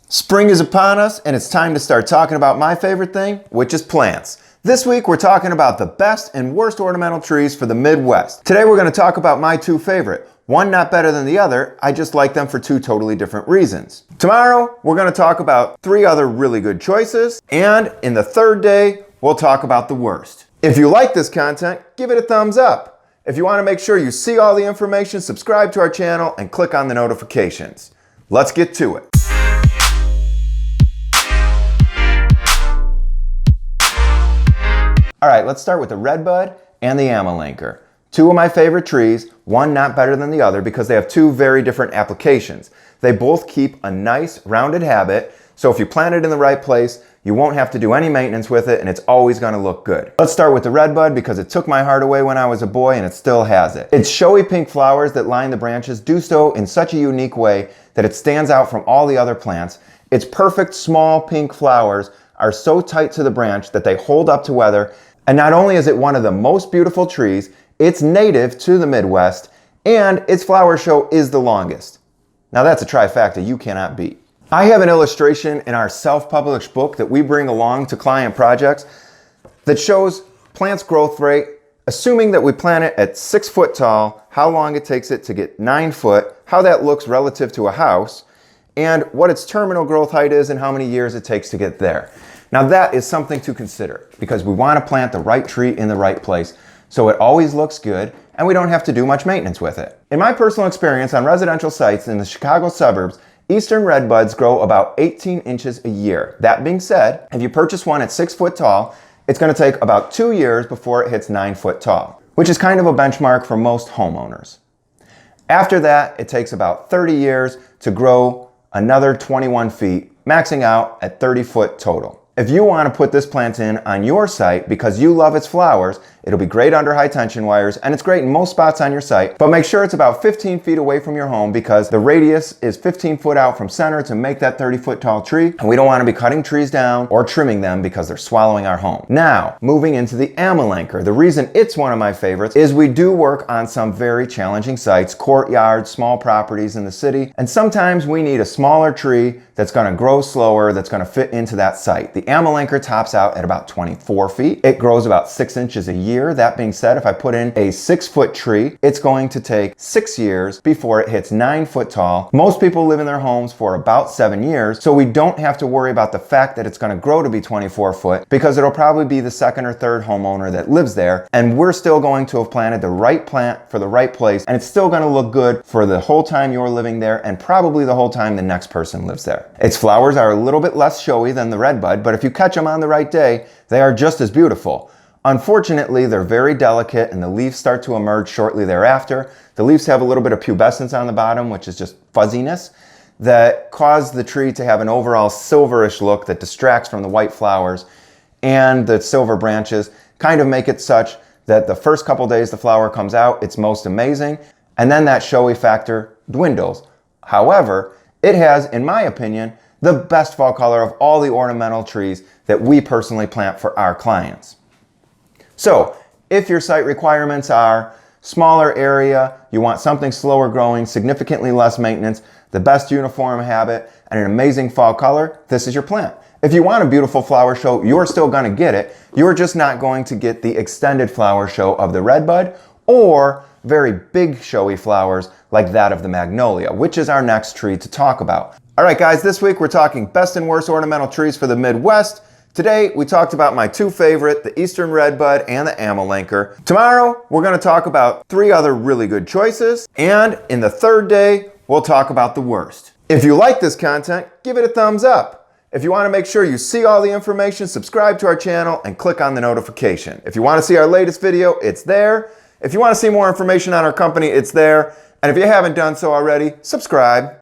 Spring is upon us, and it's time to start talking about my favorite thing, which is plants. This week, we're talking about the best and worst ornamental trees for the Midwest. Today, we're going to talk about my two favorite. One not better than the other, I just like them for two totally different reasons. Tomorrow, we're going to talk about three other really good choices, and in the third day, we'll talk about the worst. If you like this content, give it a thumbs up. If you want to make sure you see all the information, subscribe to our channel and click on the notifications. Let's get to it. All right, let's start with the Redbud and the Amelanchier. Two of my favorite trees, one not better than the other because they have two very different applications. They both keep a nice rounded habit, so if you plant it in the right place, you won't have to do any maintenance with it and it's always gonna look good. Let's start with the Redbud because it took my heart away when I was a boy and it still has it. Its showy pink flowers that line the branches do so in such a unique way that it stands out from all the other plants. Its perfect small pink flowers are so tight to the branch that they hold up to weather. And not only is it one of the most beautiful trees, it's native to the Midwest, and its flower show is the longest. Now that's a trifecta you cannot beat. I have an illustration in our self-published book that we bring along to client projects that shows plant's growth rate, assuming that we plant it at 6 foot tall, how long it takes it to get 9 foot, how that looks relative to a house, and what its terminal growth height is and how many years it takes to get there. Now that is something to consider because we want to plant the right tree in the right place so it always looks good and we don't have to do much maintenance with it. In my personal experience on residential sites in the Chicago suburbs, Eastern Redbuds grow about 18 inches a year. That being said, if you purchase one at 6 foot tall, it's going to take about 2 years before it hits 9 foot tall, which is kind of a benchmark for most homeowners. After that, it takes about 30 years to grow another 21 feet, maxing out at 30 foot total. If you want to put this plant in on your site because you love its flowers, it'll be great under high tension wires and it's great in most spots on your site, but make sure it's about 15 feet away from your home because the radius is 15 foot out from center to make that 30 foot tall tree, and we don't want to be cutting trees down or trimming them because they're swallowing our home. Now, moving into the Amelanchier. The reason it's one of my favorites is we do work on some very challenging sites, courtyards, small properties in the city, and sometimes we need a smaller tree that's going to grow slower, that's going to fit into that site. The Amelanchier tops out at about 24 feet. It grows about 6 inches a year. That being said, if I put in a 6 foot tree, it's going to take 6 years before it hits 9 foot tall. Most people live in their homes for about 7 years, so we don't have to worry about the fact that it's going to grow to be 24 foot because it'll probably be the second or third homeowner that lives there, and we're still going to have planted the right plant for the right place, and it's still going to look good for the whole time you're living there and probably the whole time the next person lives there. Its flowers are a little bit less showy than the Redbud, but if you catch them on the right day, they are just as beautiful. Unfortunately, they're very delicate and the leaves start to emerge shortly thereafter. The leaves have a little bit of pubescence on the bottom, which is just fuzziness, that cause the tree to have an overall silverish look that distracts from the white flowers, and the silver branches kind of make it such that the first couple days the flower comes out, it's most amazing, and then that showy factor dwindles. However, it has, in my opinion, the best fall color of all the ornamental trees that we personally plant for our clients. So, if your site requirements are smaller area, you want something slower growing, significantly less maintenance, the best uniform habit, and an amazing fall color, this is your plant. If you want a beautiful flower show, you're still going to get it. You're just not going to get the extended flower show of the Redbud or very big showy flowers like that of the Magnolia, which is our next tree to talk about. All right, guys, this week we're talking best and worst ornamental trees for the Midwest. Today, we talked about my two favorite, the Eastern Redbud and the Amelanchier. Tomorrow, we're going to talk about three other really good choices. And in the third day, we'll talk about the worst. If you like this content, give it a thumbs up. If you want to make sure you see all the information, subscribe to our channel and click on the notification. If you want to see our latest video, it's there. If you want to see more information on our company, it's there. And if you haven't done so already, subscribe.